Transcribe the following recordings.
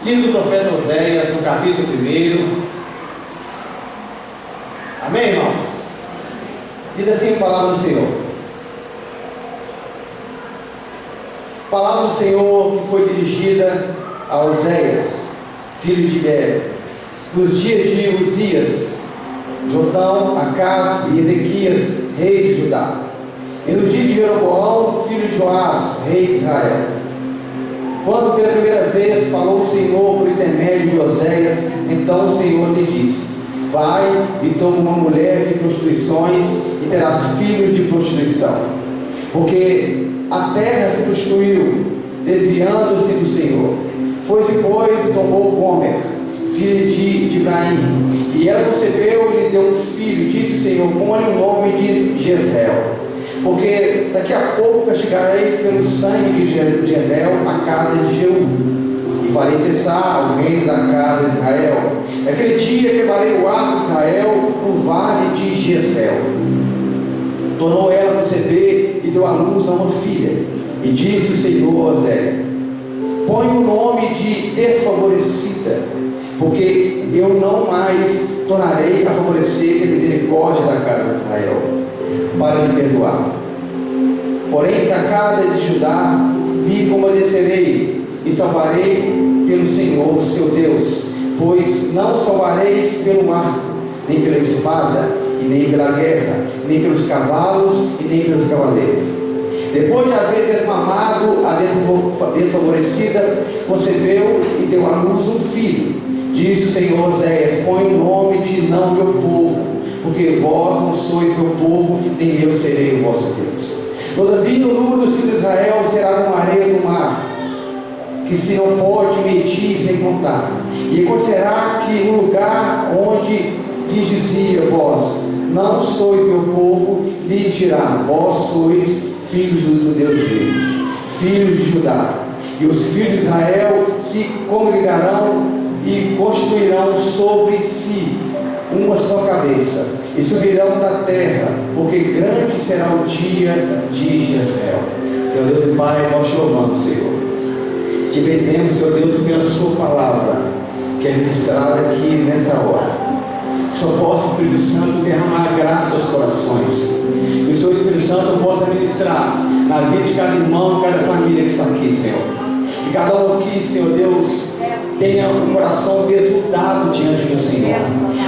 Livro do profeta Oséias, no capítulo 1. Amém, irmãos? Diz assim a palavra do Senhor. Palavra do Senhor que foi dirigida a Oséias, filho de Beer, nos dias de Uzias, Jotão, Acás e Ezequias, rei de Judá, e no dia de Jeroboão, filho de Joás, rei de Israel. Quando pela primeira vez falou o Senhor por intermédio de Oséias, então o Senhor lhe disse: vai e toma uma mulher de prostituições e terás filhos de prostituição, porque a terra se prostituiu, desviando-se do Senhor. Foi-se, pois, e tomou Gomer, filho de Ibraim, e ela concebeu e lhe deu um filho. Disse o Senhor: põe-lhe o nome de Jezreel, porque daqui a pouco castigarei pelo sangue de Jezreel a casa de Jeú, e farei cessar o reino da casa de Israel. Naquele dia quebrarei o arco de Israel no vale de Jezreel. Tornou ela a conceber e deu à luz a uma filha. E disse o Senhor a Oséias: põe o nome de desfavorecida, porque eu não mais tornarei a favorecer a misericórdia da casa de Israel, para lhe perdoar. Porém, da casa de Judá me compadecerei e salvarei pelo Senhor seu Deus, pois não salvareis pelo marco, nem pela espada, e nem pela guerra, nem pelos cavalos, e nem pelos cavaleiros. Depois de haver desmamado a desfavorecida, concebeu e deu à luz um filho. Disse o Senhor a Oséias: põe o nome de não meu povo, porque vós não sois meu povo, nem eu serei o vosso Deus. Todavia o número dos filhos de Israel será como a areia do mar, que se não pode medir nem contar. E acontecerá que no lugar onde lhes dizia: vós não sois meu povo, lhe dirá: vós sois filhos do Deus vivo, filhos de Judá. E os filhos de Israel se congregarão e constituirão sobre si uma só cabeça, e subirão da terra, porque grande será o dia de Jezreel. Senhor Deus e Pai, nós te louvamos, Senhor. Te bendizemos, Senhor Deus, pela sua palavra, que é ministrada aqui nessa hora. Que o Senhor possa, Espírito Santo, derramar graça aos corações. Que o Senhor, Espírito Santo, possa ministrar na vida de cada irmão, cada família que está aqui, Senhor. Que cada um aqui, Senhor Deus, tenha um coração desnudado diante do Senhor.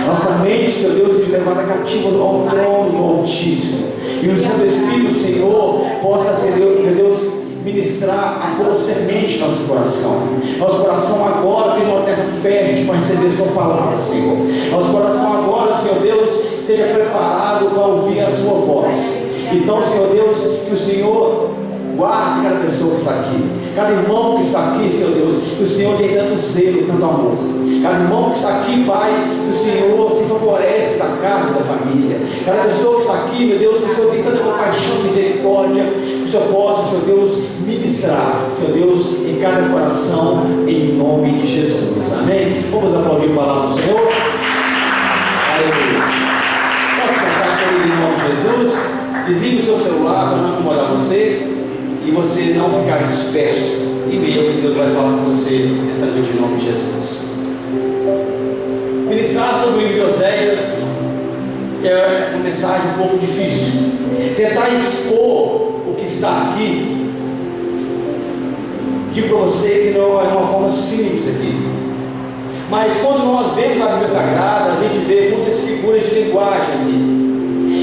Nossa mente, Senhor Deus, seja levada cativa ao trono do Altíssimo. E o Santo Espírito, Senhor, possa ser, meu Deus, ministrar a boa semente no nosso coração. Nosso coração agora seja uma terra fértil para receber Sua palavra, Senhor. Nosso coração agora, Senhor Deus, seja preparado para ouvir a Sua voz. Então, Senhor Deus, que o Senhor guarde cada pessoa que está aqui, cada irmão que está aqui, Senhor Deus, que o Senhor tem tanto zelo, tanto amor. Cada irmão que está aqui, Pai, que o Senhor se favorece da casa, da família. Cada pessoa que está aqui, meu Deus, que o Senhor tem tanta compaixão, misericórdia, que o Senhor possa, Senhor Deus, ministrar, Senhor Deus, em cada coração, em nome de Jesus. Amém? Vamos aplaudir a palavra do Senhor. Aleluia. Posso cantar comigo em nome de Jesus? Desligue o seu celular para não incomodar você e você não ficar disperso em meio ao que Deus vai falar com você nessa noite em nome de Jesus. Ministrar sobre o livro de Oséias é uma mensagem um pouco difícil. Tentar expor o que está aqui, digo para você que não é uma forma simples aqui. Mas quando nós vemos a Bíblia Sagrada, a gente vê muitas figuras de linguagem aqui.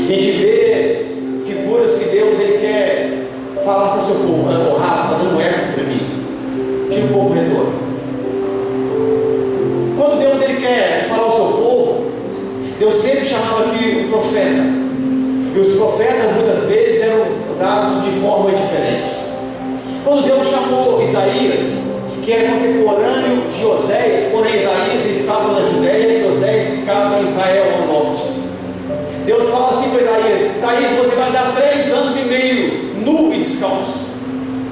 A gente vê figuras que Deus ele quer falar para o seu povo. O Rafa está dando eco para mim. Tira um pouco o retorno. Quando Deus ele quer falar ao seu povo, Deus sempre chamava aqui o profeta. E os profetas muitas vezes eram usados de formas diferentes. Quando Deus chamou Isaías, que era contemporâneo de Oséias, porém Isaías estava na Judéia e Oséias ficava em Israel ao norte. Deus fala assim para Isaías: Isaías, você vai dar 3 anos e meio nu e descalço.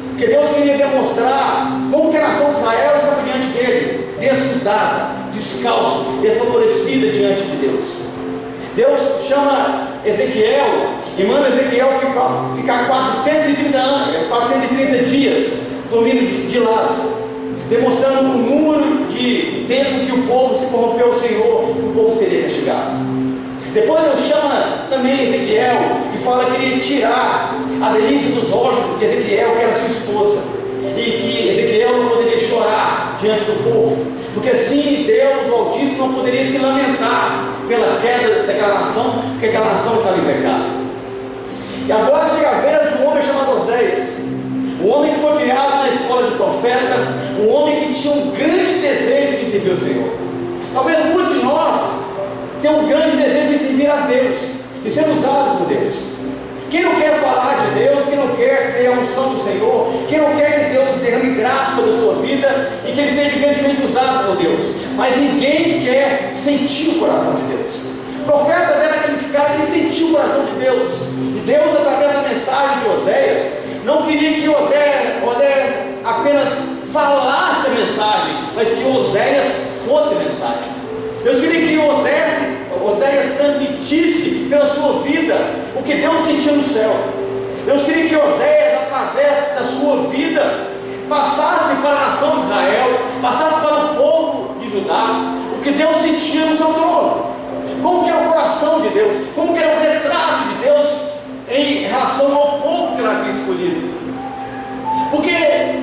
Porque Deus queria demonstrar como que a nação de Israel estava diante dele, desnudada, descalço, desfavorecida diante de Deus. Deus chama Ezequiel e manda Ezequiel ficar 430 dias dormindo de lado, demonstrando o número de tempo que o povo se corrompeu ao Senhor, o povo seria castigado. Depois Deus chama também Ezequiel e fala que ele ia tirar a delícia dos olhos de Ezequiel, que era sua esposa, e que Ezequiel não poderia chorar diante do povo, porque assim Deus, o Altíssimo, não poderia se lamentar pela queda daquela nação, porque aquela nação estava em pecado. E agora chega a vez de um homem chamado Oséias, um homem que foi criado na escola de profeta, um homem que tinha um grande desejo de servir o Senhor. Talvez muitos de nós tenham um grande desejo de servir a Deus, de ser usado por Deus. Quem não quer falar de Deus, quem não quer ter a unção do Senhor, quem não quer que Deus derrame graça sobre a sua vida e que ele seja grandemente usado por Deus, mas ninguém quer sentir o coração de Deus. Profetas eram aqueles caras que sentiam o coração de Deus, e Deus, através da mensagem de Oséias, não queria que Oséias apenas falasse a mensagem, mas que Oséias fosse a mensagem. Deus queria que Oséias transmitisse pela sua vida o que Deus sentia no céu. Deus queria que Oséias, através da sua vida, passasse para a nação de Israel, passasse para o povo de Judá, o que Deus sentia no seu trono. Como que era o coração de Deus, como que era o retrato de Deus em relação ao povo que ele havia escolhido. Porque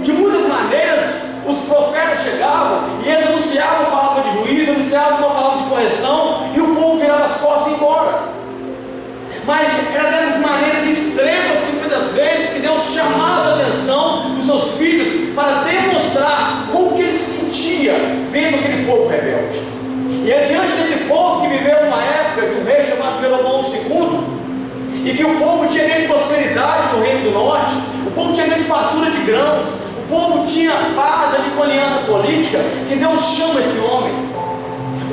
de muitas maneiras os profetas chegavam e eles anunciavam uma palavra de juízo, anunciavam uma palavra de correção, e o povo virava as costas e ia embora. Mas era dessas maneiras extremas que muitas vezes que Deus chamava a atenção dos seus filhos para demonstrar como que ele se sentia vendo aquele povo rebelde. E é diante desse povo que viveu uma época de um rei chamado Jeroboão II, e que o povo tinha grande prosperidade no reino do norte, o povo tinha grande fartura de grãos, o povo tinha paz ali com aliança política, que Deus chama esse homem.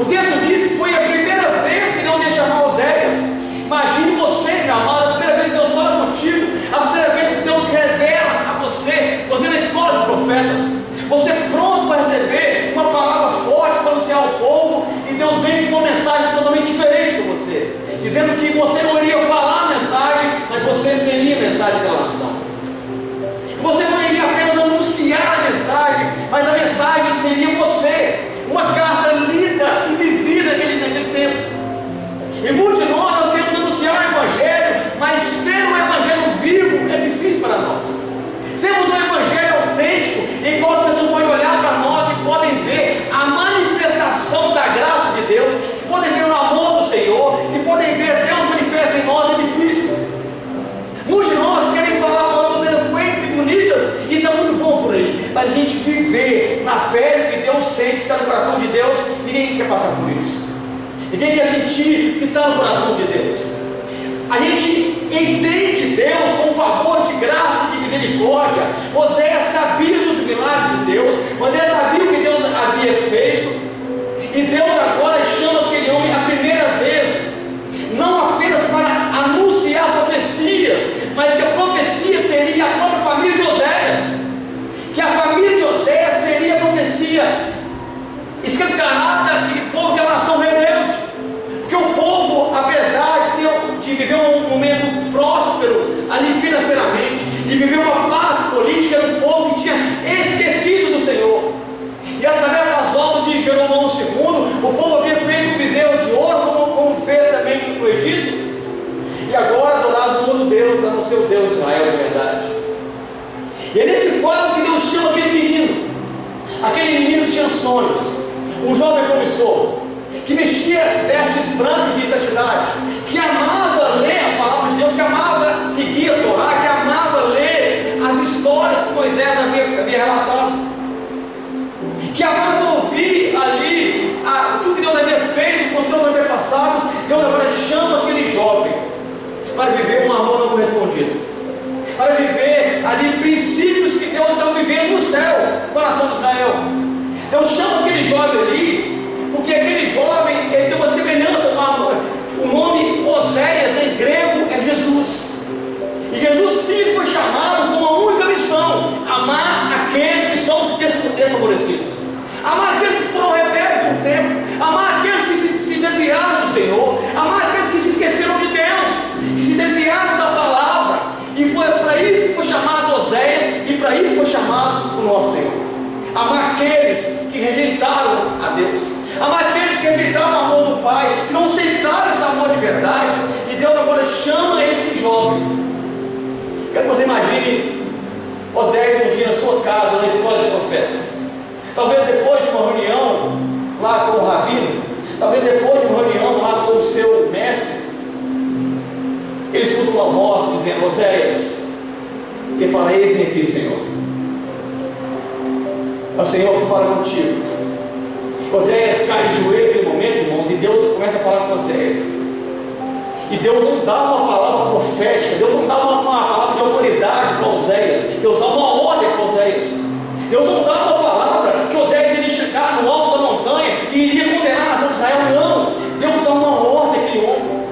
O texto diz que foi a primeira vez que Deus ia chamar Oséias. Imagine você, meu amado, a primeira vez que Deus fala contigo, a primeira vez que Deus revela a você, você na escola de profetas, você pronto para receber uma palavra forte para anunciar ao povo, e Deus vem com uma mensagem totalmente diferente para você, dizendo que você não iria falar a mensagem, mas você seria a mensagem daquela nação. Você não iria apenas anunciar a mensagem, mas a mensagem seria você, uma carta lida e vivida naquele tempo. E muitos de nós queremos anunciar o Evangelho, mas ser um Evangelho vivo é difícil para nós. Sermos um Evangelho autêntico, em qual as pessoas podem olhar para nós e podem ver a manifestação da graça de Deus, que podem ver o amor do Senhor, que podem ver Deus manifesta em nós, é difícil. Muitos de nós querem falar palavras eloquentes e bonitas, e está muito bom por aí, mas a gente viver na pele que Deus sente, que está no coração de Deus, ninguém quer passar por isso. Ninguém quer sentir que está no coração de Deus. A gente entende Deus com um favor de graça e de misericórdia. Oséias sabia dos milagres de Deus, Oséias sabia o que Deus havia feito, e Deus agora chama aquele homem a primeira vez, não apenas para anunciar profecias, mas que a profecia seria a própria família de Oséias, que a família de Oséias seria a profecia escancarada daquele povo, daquela nação rebelde, porque o povo, apesar de viver um momento próspero ali financeiramente, de viver uma paz política, era um povo que tinha esquecido do Senhor, e através das obras de Jeroboão II, o povo havia feito um bezerro de ouro, como fez também no Egito, e agora adorava um outro Deus, a não ser o Deus de Israel de verdade. E é nesse quadro que Deus chama aquele menino que tinha sonhos, um jovem promissor, que vestia vestes brancas de santidade, que amava ler a palavra de Deus, que amava seguir a Torá, que amava ler as histórias que Moisés havia relatado, que amava ouvir ali tudo que Deus havia feito com seus antepassados. Deus agora chama aquele jovem para viver um amor não correspondido, para viver ali princípios que Deus estava vivendo no céu, no coração de Israel. Deus chama aquele jovem ali, porque aquele jovem, ele tem uma semelhança com amor. O nome Oséias em grego é Jesus, e Jesus sim foi chamado com uma única missão: amar aqueles que são desfavorecidos, amar aqueles que foram rebeldes no tempo, amar aqueles que se desviaram do Senhor, amar aqueles que se esqueceram de Deus, que se desviaram da palavra. E foi para isso que foi chamado Oséias, e para isso foi chamado o nosso Senhor. amar aqueles que rejeitaram a Deus, amar aqueles que rejeitaram o amor do Pai, que não aceitaram esse amor de verdade. E Deus agora chama esse jovem. Quero que você imagine Oséias um dia na sua casa, na escola de profeta. Talvez depois de uma reunião lá com o rabino, talvez depois de uma reunião lá com o seu mestre, ele escuta uma voz dizendo: Oséias. Ele fala: eis-me aqui, Senhor. É o Senhor que fala contigo. Oséias cai de joelho naquele momento, irmãos, e Deus começa a falar com Oséias. E Deus não dá uma palavra profética, Deus não dá uma palavra de autoridade para Oséias, Deus dá uma ordem para Oséias. Deus não dá uma palavra que Oséias iria chegar no alto da montanha e iria condenar a nação de Israel. Não, Deus dá uma ordem àquele homem.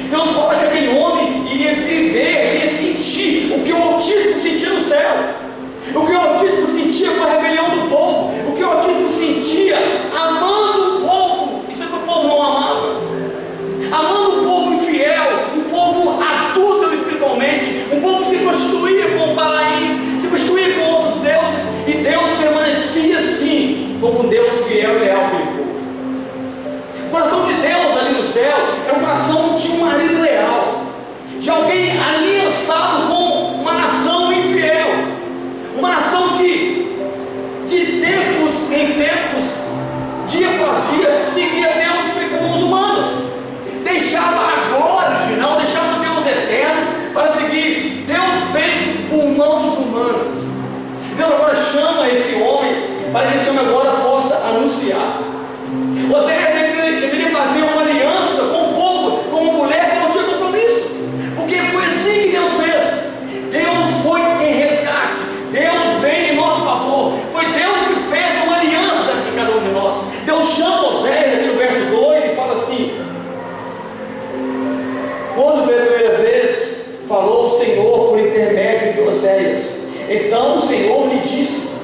Deus fala que aquele homem iria viver, iria sentir o que o Altíssimo sentia no céu, o que o Altíssimo sentia com a rebelião do povo, o que o Altíssimo sentia amando o povo, isso é que o povo não amava, amando um povo infiel, um povo adúltero espiritualmente, um povo que se prostituía com Balaíns, se prostituía com outros deuses, e Deus permanecia assim, como um Deus fiel e leal àquele povo. O coração de Deus ali no céu é o coração de um marido leal, de alguém aliançado com uma nação infiel, uma nação que de tempos em tempos, dia após dia, seguia Deus com mãos humanas, deixava a glória original, deixava o Deus eterno para seguir Deus feito por mãos humanas. Deus agora chama esse homem para que esse homem agora possa anunciar. Oséias deveria fazer uma aliança com o povo, com uma mulher que não tinha compromisso, porque foi assim que Deus fez. Deus foi em resgate, Deus veio em nosso favor, foi Deus que fez uma aliança em cada um de nós. Deus chama Oséias aqui no verso 2 e fala assim: quando pela primeira vez falou o Senhor por intermédio de Oséias, então o Senhor lhe disse: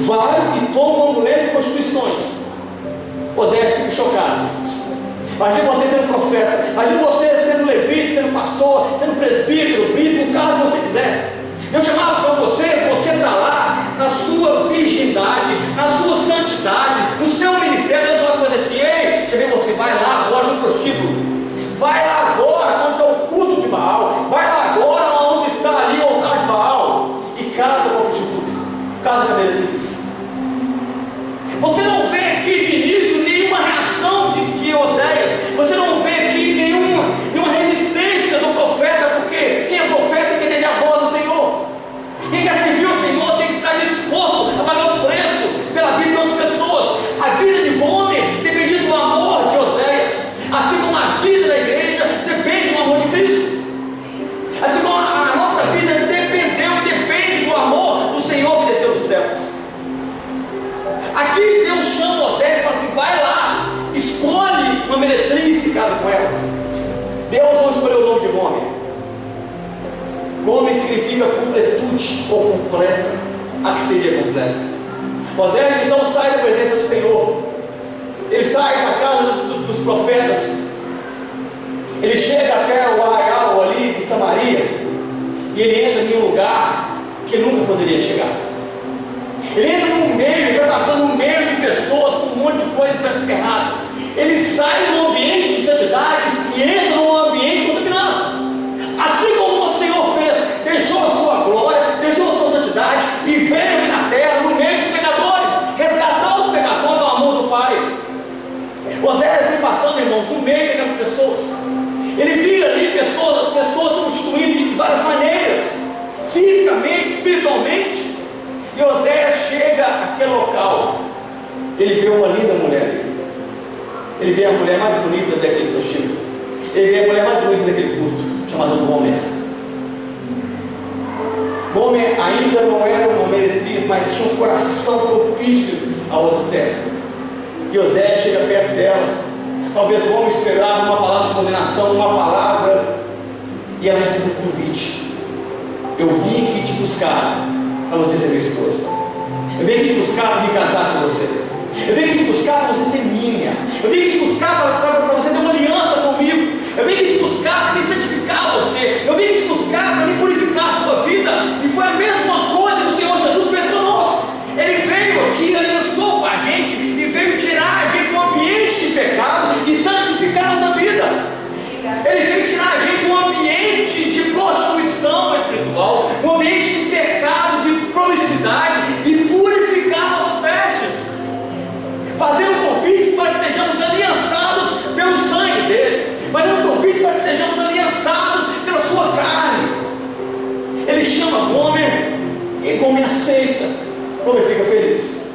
vai e toma uma mulher de prostituições. Oséias fica chocado. Imagina você sendo profeta, imagina você sendo levita, sendo pastor, sendo presbítero, bispo, o caso que você quiser. Eu chamava para você está lá na sua virgindade, na sua santidade, no seu ministério. Deus vai fazer assim: ei, deixa eu ver você, vai lá agora no prostíbulo, vai lá agora onde está o culto de Baal, vai lá agora onde está ali o altar de Baal, e casa com a prostituta, casa com a meretriz. Você não vê aqui de início nenhuma reação de Oséias, você não vê aqui nenhuma resistência do profeta, porque quem é profeta é quem tem a voz do Senhor. Quem quer servir o Senhor tem que estar disposto a pagar o preço pela vida de outras pessoas. A vida de Gomer dependia do amor de Oséias, assim como a vida da igreja depende do amor de Cristo, assim como a nossa vida dependeu e depende do amor do Senhor que desceu dos céus. Aqui Deus chama Oséias e fala assim: vai lá, escolhe uma meretriz e casa com elas. Deus não escolheu o nome de Gomer. Gomer significa completude ou completa, a que seria completa. Oséias então sai da presença do Senhor, ele sai da casa dos profetas, ele chega até o arraial ali de Samaria, e ele entra em um lugar que nunca poderia chegar. Ele entra no meio, ele vai passando no meio de pessoas com um monte de coisas erradas. Ele sai do ambiente de santidade e entra num ambiente contaminado. Assim como o Senhor fez, deixou a sua glória, deixou a sua santidade e veio aqui na terra, no meio dos pecadores, resgatar os pecadores ao amor do Pai. Oséias vem passando, irmãos, no meio daquelas pessoas. Ele via ali pessoas se constituindo de várias maneiras, fisicamente, espiritualmente. E Oséias chega àquele local, ele vê uma linda mulher, ele vê a mulher mais bonita daquele prostíbulo, ele vê a mulher mais bonita daquele culto, chamada Gomer. Gomer ainda não era uma meretriz, mas tinha um coração propício ao adultério. E Oséias chega perto dela, talvez Gomer esperava uma palavra de condenação, uma palavra, e ela recebe um convite: eu vim aqui te buscar para você ser minha esposa. Eu vim aqui te buscar para me casar com você. Eu vim aqui te buscar para você ser minha. Eu vim aqui te buscar para você ter uma aliança comigo. Eu vim aqui te buscar para me santificar você. Eu vim aqui te buscar para me purificar a sua vida. E foi a mesma coisa que o Senhor Jesus fez conosco. Ele veio Gomer aceita, Gomer fica feliz.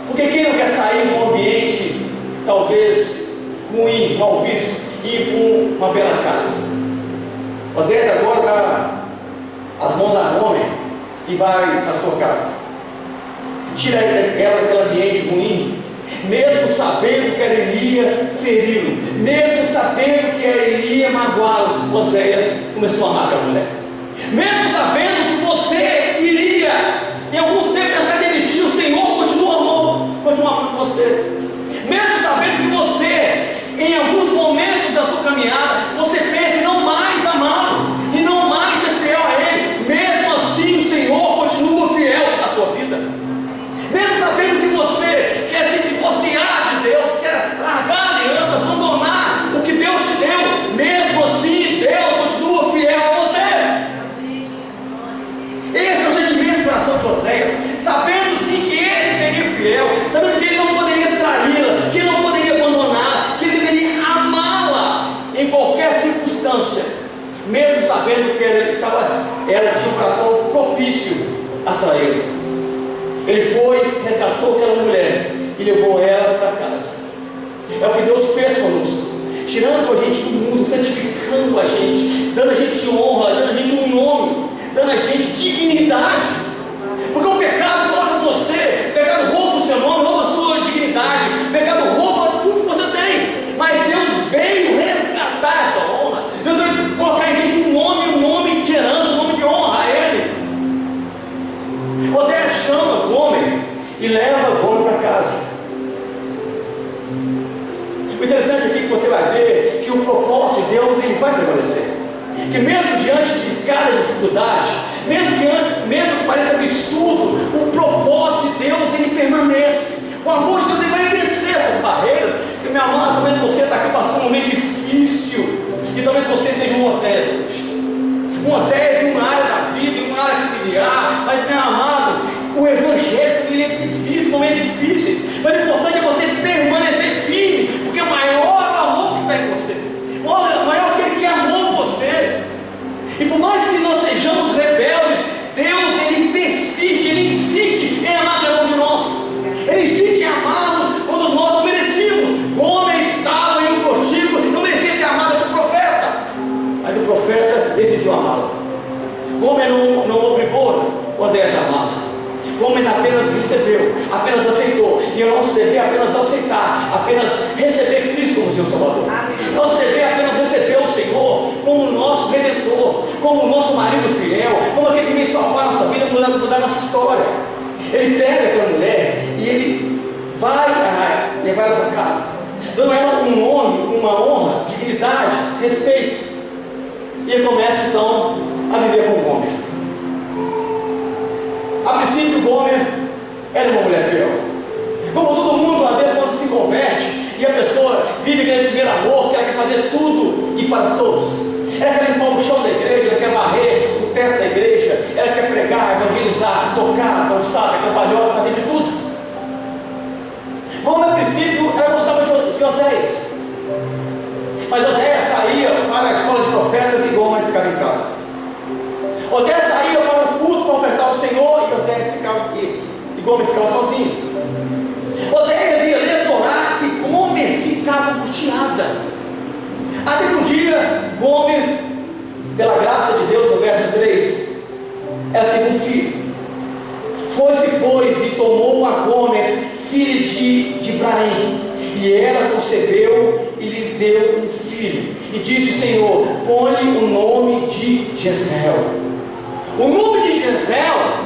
Porque quem não quer sair de um ambiente talvez ruim, mal visto, e ir para uma bela casa? Oséias agora dá as mãos da Gomer e vai à sua casa. Tira ela daquele ambiente ruim, mesmo sabendo que ela iria feri-lo, mesmo sabendo que ela iria magoá-lo. Oséias começou a amar aquela mulher, mesmo sabendo que você iria em algum tempo pensar em demitir, o Senhor continua amando você, mesmo sabendo que você, em alguns momentos da sua caminhada, você pensa em não mais amá-lo e não mais ser fiel a Ele. Mesmo assim o Senhor continua fiel à sua vida, mesmo sabendo que você quer se divorciar de Deus, quer largar a aliança, abandonar o que Deus te deu. Mesmo assim Deus continua fiel a você. Esse é o sentimento do coração de Oséias, sabendo sim que ele seria fiel, sabendo que ele não poderia traí-la, que ele não poderia abandoná-la, que ele deveria amá-la em qualquer circunstância, mesmo sabendo que ela tinha um coração propício a traí-lo. Ele foi, resgatou aquela mulher e levou ela para casa. É o que Deus fez conosco, tirando a gente do mundo, santificando a gente, dando a gente honra, dando a gente um nome, dando a gente dignidade. Porque o pecado forma você, o pecado rouba o seu nome, rouba a sua dignidade, o pecado rouba tudo que você tem. Mas Deus veio resgatar essa honra, Deus veio colocar em gente um nome de herança, um nome de honra a Ele. Oséias chama Gomer e leva Gomer para casa. O interessante aqui é que você vai ver que o propósito de Deus ele vai prevalecer. Que mesmo diante de cada dificuldade, mesmo que pareça absurdo, o propósito de Deus ele permanece. O amor de Deus ele vai vencer essas barreiras. Porque, meu amado, talvez você está aqui passando um momento difícil, e talvez você seja um Oséias hoje. Um Oséias em uma área da vida, em uma área familiar. Mas, meu amado, o evangelho ele é vivido em momentos difíceis. Mas o importante é você permanecer firme, porque maior é o amor que está em você, maior aquele que amou você. E por mais que nós sejamos rebeldes, Deus ele persiste, ele insiste em amar cada um de nós. Ele insiste em amá-los quando nós não merecíamos. Gomer estava em um prostíbulo, não merecia ser amada pelo profeta, mas o profeta decidiu amá-lo. Gomer não obrigou Oséias a amá-la. Gomer apenas recebeu, apenas aceitou. E o nosso dever é apenas aceitar, apenas receber Cristo como Senhor Salvador. Nosso dever é apenas receber o Senhor como o nosso Redentor, como o nosso marido fiel, como aquele que vem salvar a nossa vida, mudar a nossa história. Ele pega aquela mulher e ele vai levar ela para casa, dando a ela um nome, uma honra, dignidade, respeito. E ele começa então a viver com Gomer. A princípio, Gomer era uma mulher fiel. Como todo mundo, às vezes, quando se converte e a pessoa vive aquele primeiro amor, que ela quer fazer tudo e para todos. Ela quer limpar o chão da igreja, ela quer varrer o teto da igreja, ela quer pregar, evangelizar, tocar, dançar, trabalhar, fazer de tudo. Gomer, a princípio, ela gostava de Oséias. Mas Oséias saía para a escola de profetas e Gomer ficava em casa. Oséias saía para o culto para ofertar ao Senhor e Gomer ficava sozinho. Oséias ia ler a Torá e Gomer ficava angustiada. Até que um dia, Gomer, pela graça de Deus, no verso 3, ela teve um filho. Foi-se, pois, e tomou a Gomer, filha de Ibraim, e ela concebeu e lhe deu um filho. E disse o Senhor: põe o nome de Jezreel. O nome de Jezreel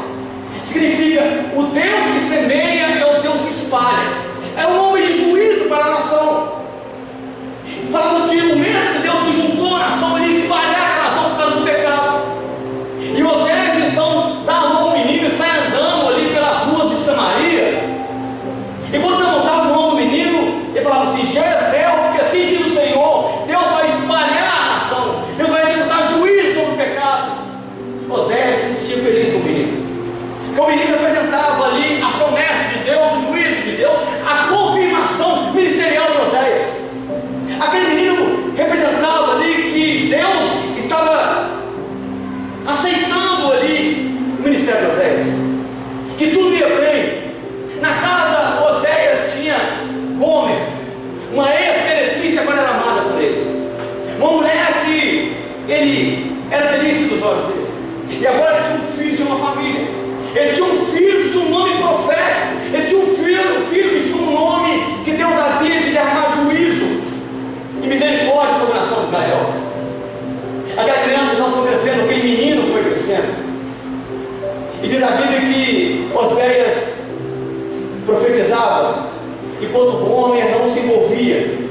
significa o Deus que semeia é o Deus que espalha. É um nome de juízo para a nação. Falando de o mesmo Deus que juntou a nação, ele ia espalhar a nação por causa do pecado. E Oséias então dá a mão ao menino e sai andando ali pelas ruas de Samaria. E quando perguntava o nome do menino, ele falava assim: Jezreel, porque assim diz o Senhor, Deus vai espalhar a nação, Deus vai executar juízo sobre o pecado. Oséias se sentia feliz com o menino, porque o menino representava ali a promessa de Deus, o juízo de Deus, a confirmação ministerial de Oséias. Aquele menino representava ali que Deus estava aceitando ali o ministério de Oséias. Gomer não se envolvia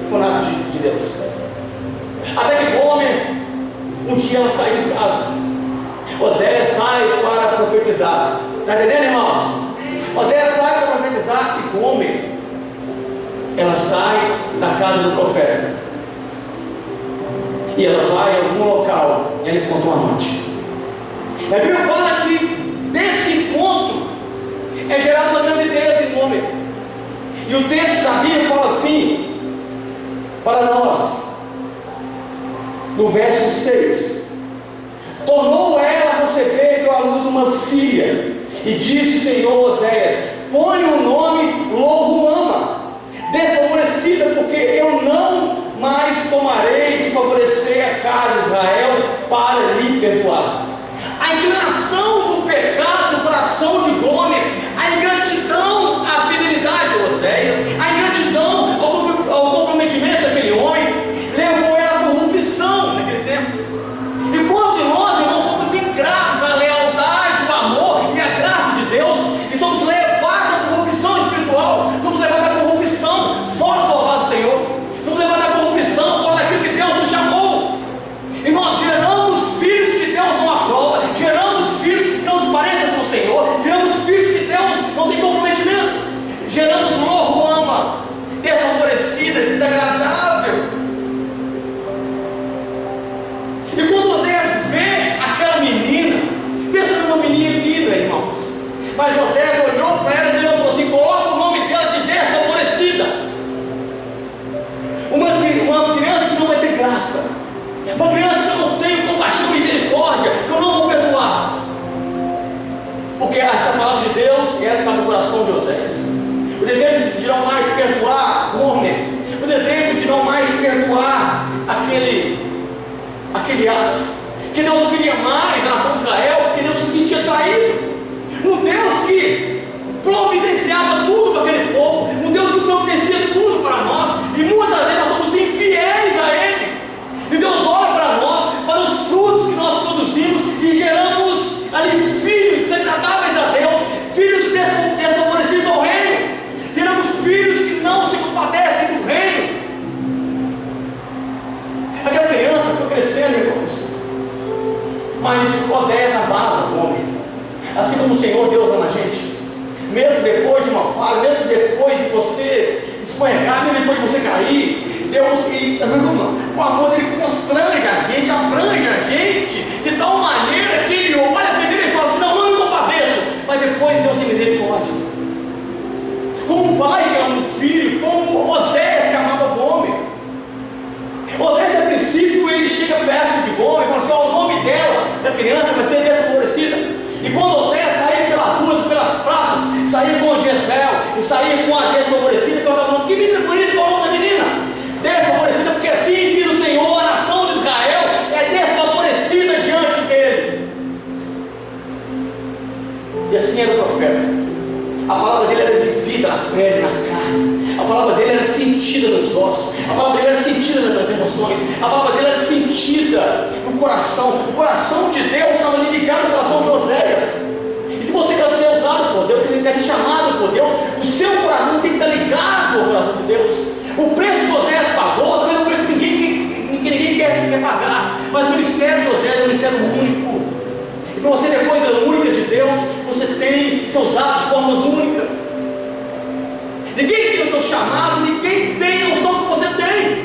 com nada de Deus. Até que Gomer, um dia ela sai de casa. Oséias sai para profetizar. Está entendendo, irmãos? Oséias sai para profetizar e Gomer, ela sai da casa do profeta. E ela vai a algum local e ela encontra um amante. A Bíblia fala que desse encontro é gerada uma gravidez em Gomer. E o texto da Bíblia fala assim para nós, no verso 6: tornou ela a receber e deu à luz uma filha, e disse o Senhor Oséias: põe o nome Lo-ruama, desfavorecida, porque eu não mais tomarei de favorecer a casa de Israel para lhe perdoar. A inclinação do pecado do coração de Gomer, a ingratidão à fidelidade de Oséias, a ingratidão ao comprometimento daquele homem, levou ela à corrupção naquele tempo. E quando nós, irmãos, somos ingratos à lealdade, ao amor e à graça de Deus, e somos levados à corrupção espiritual, somos levados à corrupção fora do altar do Senhor, somos levados à corrupção fora daquilo que Deus nos chamou, e nós geramos filhos que Deus não aprova, geramos filhos que não se parecem com o Senhor, geramos filhos que Deus não tem comprometimento, geramos Lo-ruama, desfavorecida, desagradável. E quando Oséias vê aquela menina, pensa numa menina, irmãos, mas Oséias olhou para ela e Deus falou assim: coloca o nome dela de desfavorecida. Uma criança que não vai ter graça, uma criança que eu não tenho compaixão e misericórdia, que eu não vou perdoar, porque essa palavra de Deus era para o coração de Oséias. O desejo de não mais perdoar Gomer, o desejo de não mais perdoar aquele ato, que Deus não queria mais a nação de Israel, porque Deus se sentia traído. Um Deus que providenciava tudo para aquele povo, um Deus que providencia tudo para nós, e muitas vezes nós somos infiéis a Ele. E Deus olha para nós, para os frutos que nós produzimos, e geramos ali filhos desagradáveis a Deus, filhos desfavorecidos ao reino, geramos filhos que não se compadecem do reino. Aquela criança foi crescendo, irmãos, mas Oséias amava o homem, assim como o Senhor Deus ama a gente. Mesmo depois de uma falha, mesmo depois de você escorregar, mesmo depois de você cair, Deus ama. O amor dele constrange a gente, abrange a gente de tal maneira que ele olha primeiro e fala assim: não me compadeço, mas depois Deus tem misericórdia. Como um pai que ama um filho, como Oséias que amava Gomer. Oséias, a princípio, ele chega perto de Gomer e fala assim: ó, o nome dela, da criança, vai ser desfavorecida. E quando Oséias saía pelas ruas, pelas praças, saía com Jezreel e saía com a desfavorecida, então ela falando: que menina bonita, qual é o nome da menina? Desfavorecida, porque assim diz o Senhor, a nação de Israel é desfavorecida diante dele. E assim era o profeta. A palavra dele era vivida na pele, na carne. A palavra dele era sentida nos ossos. A palavra dele era sentida nas emoções. A palavra dele era sentida no coração. O coração de Deus estava ligado ao coração de Oséias. E se você quer ser usado por Deus, quer ser chamado por Deus, o seu coração tem que estar ligado ao coração de Deus. O preço que Oséias pagou, talvez é o preço que ninguém quer pagar. Mas o ministério de Oséias é um ministério único. E para você ter coisas únicas de Deus, você tem que ser usado de formas únicas. Ninguém tem o seu chamado, ninguém tem a unção que você tem.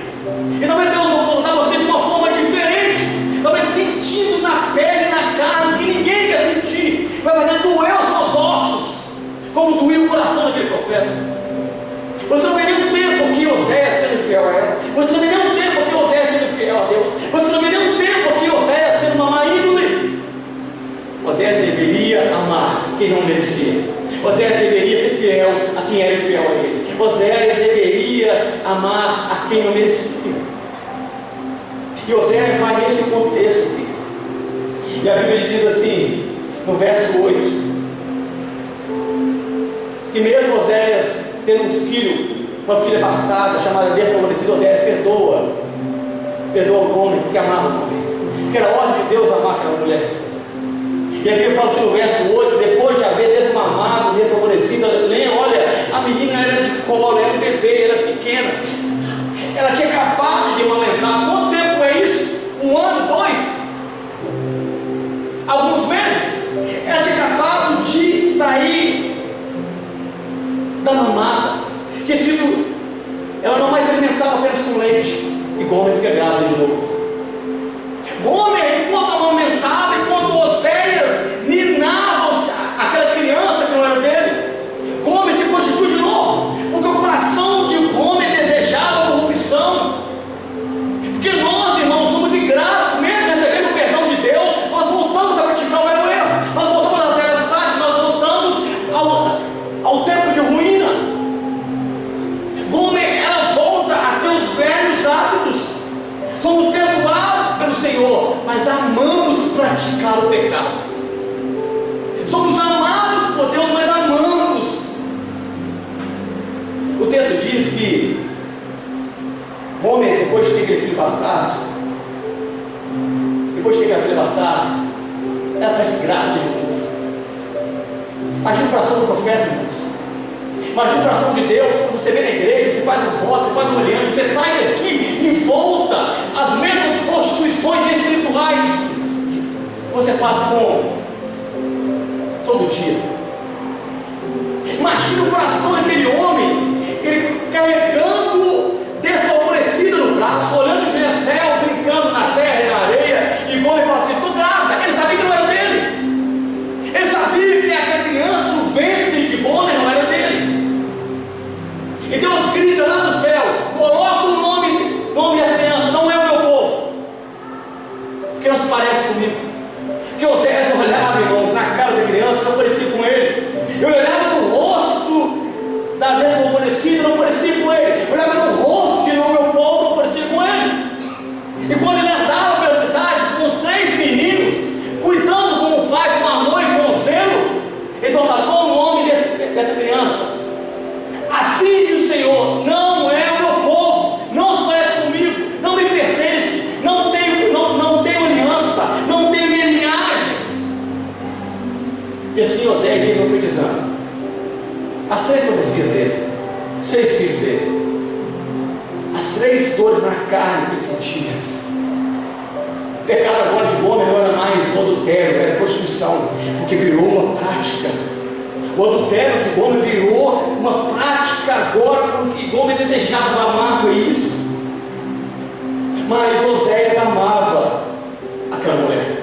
E talvez Deus vai usar você de uma forma diferente, talvez sentindo na pele, na carne, que ninguém quer sentir. Vai fazer doer os seus ossos, como doeu o coração daquele profeta. Você não vê nenhum tempo que Oséias sendo fiel a ela. Você não vê nenhum tempo que Oséias sendo fiel a Deus. Você não vê nenhum tempo que Oséias sendo uma má índole. Oséias deveria amar quem não merecia. Oséias deveria ser fiel a quem era fiel a ele. Oséias deveria amar a quem não merecia. E Oséias vai nesse contexto aqui. E a Bíblia diz assim, no verso 8: e mesmo Oséias tendo um filho, uma filha bastarda chamada desfavorecida, Oséias perdoa o homem que amava o homem, porque era ordem de Deus amar aquela mulher. E a Bíblia fala assim no verso 8: depois de haver desmamado, desfavorecida, olha, a bastardo, depois de ter aquela filha bastarda, ela parece grávida de novo. Imagina o coração do profeta, irmãos. Imagina o coração de Deus, quando você vem na igreja, você faz um voto, você faz uma aliança, você sai daqui e volta às mesmas constituições espirituais que você faz com todo dia. Imagina o coração daquele homem, ele carregando desfavorecida no braço, olhando o Jezreel brincando na terra e na areia, e como ele fala assim: estou grávida. Ele sabia que não era dele, ele sabia que aquela criança no ventre de Gomer não era dele. E Deus grita lá do céu: coloca o nome dessa criança, não é o meu povo, porque não se parece comigo. Porque Oséias olhava, irmãos, na cara da criança, não parecia com ele. Eu olhava no rosto da desfavorecida, não parecia com ele. Eu olhava no rosto de não meu povo, não parecia com ele. E quando ele andava pela cidade com os 3 meninos, cuidando com o pai, com amor e com zelo, ele colocou o nome dessa criança. Assim diz o Senhor: não é o meu povo, não se parece comigo, não me pertence, não tenho aliança, não tenho minha linhagem. E assim Oséias ia profetizando as 3 profecias dele, 6 filhos dele, as 3 dores na carne que ele sentia. O pecado agora de Gomer não era mais o adultério, era prostituição, porque virou uma prática. O adultério de Gomer virou uma prática agora, com que Gomer desejava, amava isso. Mas Oséias amava aquela mulher.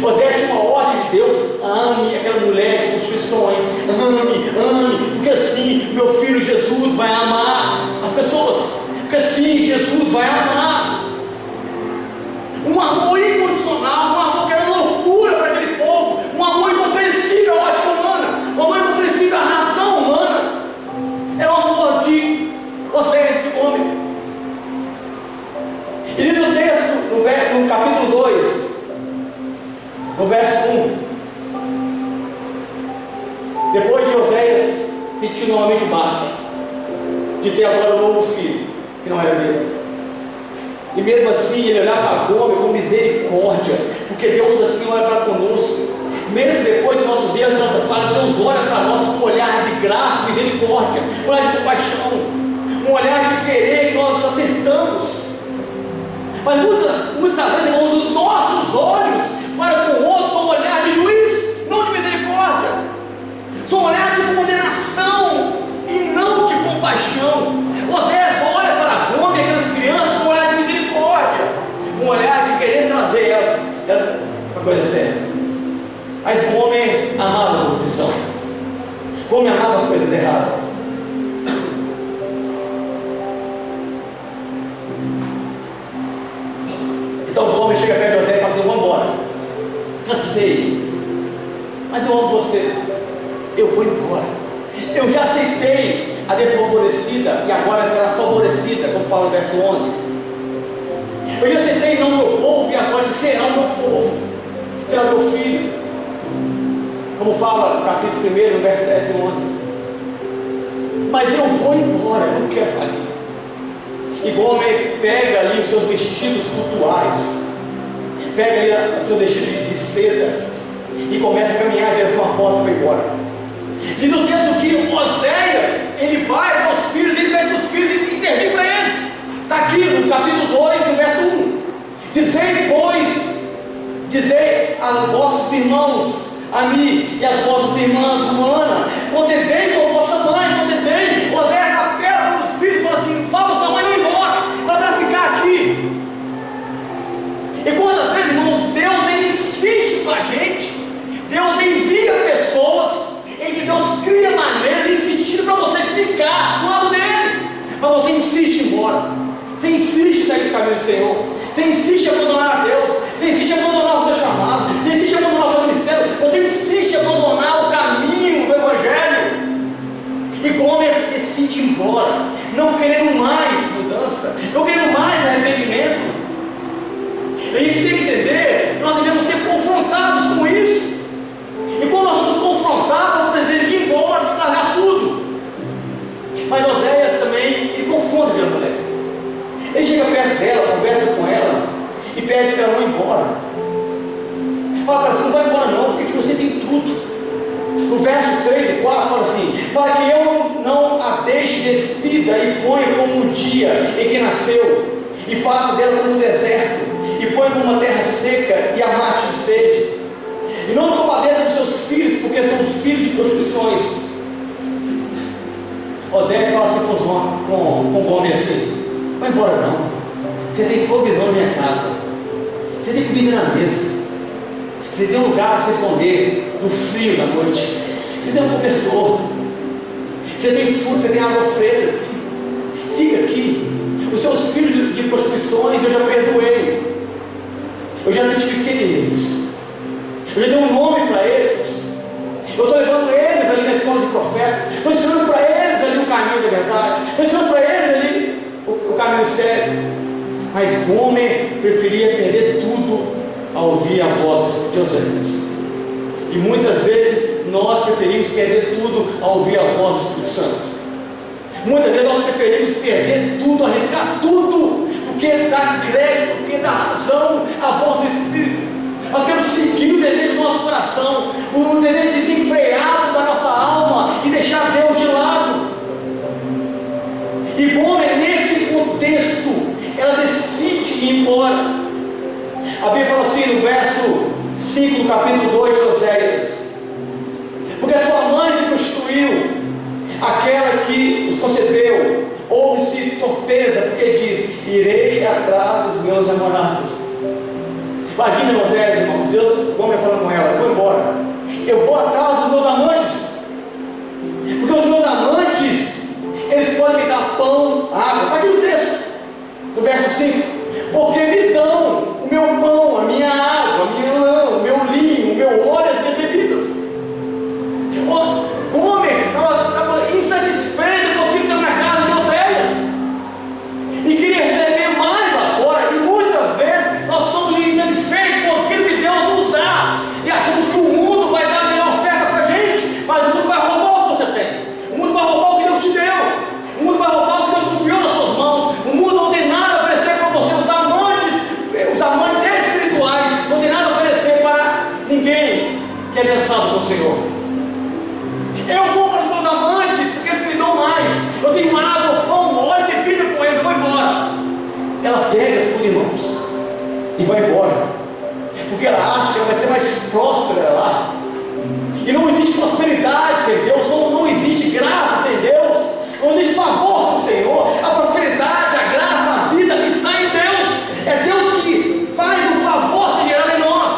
Oséias tinha uma ordem de Deus: ame aquela mulher com instituições, ame, porque assim meu filho Jesus vai amar as pessoas, porque assim Jesus vai amar. Um amor incondicional, um amor que era loucura para aquele povo, um amor incompreensível à ótica humana, um amor incompreensível à razão humana. Era o amor de Oséias de Gomer. E diz o texto, no capítulo 2, no verso 1: depois de Oséias sentir novamente o baque de ter agora um novo filho, que não era dele, e mesmo assim ele olhar para Gomer com misericórdia, porque Deus assim olha para conosco, mesmo depois dos nossos erros, das nossas falhas, Deus olha para nós com um olhar de graça, misericórdia, um olhar de compaixão, um olhar de querer que nós acertamos. Mas muitas vezes, irmãos, os nossos olhos para com o outro são um olhar de juízo, não de misericórdia, são um olhar de condenação e não de compaixão. Oséias olha para Gomer e aquelas crianças com um olhar de misericórdia, um olhar de querer trazer elas para a coisa certa. Mas Gomer amava a corrupção, Gomer amava as coisas erradas. Então Gomer chega perto de Oséias e fala assim: vamos embora, cansei, mas eu amo você, eu vou embora. Eu já aceitei a desfavorecida e agora será favorecida, como fala no verso 11. Eu já aceitei não meu povo e agora ele será o meu povo, será o meu filho, como fala no capítulo 1, no verso 10 e 11. Mas eu vou embora, eu não quero ficar aqui. E Gomer pega ali os seus vestidos cultuais, pega ali os seus vestidos de seda e começa a caminhar em direção à porta para ir embora. Diz o texto que Oséias, ele vai para os filhos, ele pega os filhos e intervém para ele. Está aqui no capítulo 2, no verso 1: dizei aos vossos irmãos, a mim e às vossas irmãs, Ana, contendei com a vossa mãe, contendei. Oséias apela para os filhos e fala assim: fala para sua mãe não ir embora, ela vai ficar aqui. E quantas vezes, irmãos, Deus ele insiste com a gente, Deus envia pessoas, Deus cria maneiras de insistir para você ficar do lado dele, mas você insiste em ir embora, você insiste em sair do caminho do Senhor, você insiste em abandonar a Deus, você insiste em abandonar o seu chamado, você insiste em abandonar o seu ministério, você insiste em abandonar o caminho do Evangelho. E Gomer decide ir embora, não querendo mais mudança, não querendo mais arrependimento. A gente tem que entender que nós devemos ser confrontados com isso. E quando nós somos confrontados, nós desejamos de ir embora, de largar tudo. Mas Oséias também, ele confronta aquela mulher. Ele chega perto dela, conversa 4 fala assim: para que eu não a deixe despida e ponha como o dia em que nasceu, e faça dela como um deserto, e ponha como uma terra seca e a mate de sede. E não compadeça dos seus filhos, porque são filhos de prostituições. Oséias fala assim com o homem assim: vai embora não, você tem provisão na minha casa, você tem comida na mesa, você tem um lugar para se esconder no frio da noite, você tem um cobertor, você tem fogo, você tem água fresca, fica aqui. Os seus filhos de prostituições eu já perdoei, eu já santifiquei eles, eu já dei um nome para eles, eu estou levando eles ali na escola de profetas, estou ensinando para eles ali o caminho da verdade, estou ensinando para eles ali o caminho sério. Mas Gomer preferia perder tudo a ouvir a voz de Oséias. E muitas vezes nós preferimos perder tudo a ouvir a voz do Espírito Santo. Muitas vezes nós preferimos perder tudo, arriscar tudo, do que dar crédito, do que dar razão à voz do Espírito. Nós queremos seguir o desejo do nosso coração, o desejo desenfreado da nossa alma e deixar Deus de lado. E Gomer, nesse contexto, ela decide ir embora. A Bíblia fala assim no verso 5 do capítulo 2 de Oséias: porque sua mãe se prostituiu, aquela que os concebeu, houve-se torpeza, porque diz: irei atrás dos meus namorados. Imagina Oséias, irmão, Deus, Gomer falando com ela: vou embora, eu vou atrás dos meus amantes, porque os meus amantes, eles podem me dar pão, água. Está aqui no texto, no verso 5: porque me dão o meu pão, a minha água, a minha lã, o meu linho, o meu óleo, as minhas bebidas. Gomer estava insatisfeito com aquilo que está na casa de Oséias e queria receber mais lá fora. E muitas vezes nós somos insatisfeitos com aquilo que Deus nos dá e achamos que o mundo vai dar a melhor oferta para a gente, mas o mundo vai roubar o que você tem, o mundo vai roubar o que Deus te deu, o mundo vai roubar o que Deus confiou nas suas mãos. O mundo não tem nada a oferecer para você. Os amantes espirituais não tem nada a oferecer para ninguém que é pensado com o Senhor. Eu vou para os meus amantes porque eles me dão mais. Eu tenho água, pão, óleo, bebida com eles, eu vou embora. Ela pega tudo, irmãos, e vai embora, porque ela acha que ela vai ser mais próspera lá. E não existe prosperidade sem Deus, não existe graça sem Deus, não existe favor do Senhor. A prosperidade, a graça, a vida está em Deus. É Deus que faz o favor ser gerado em nós.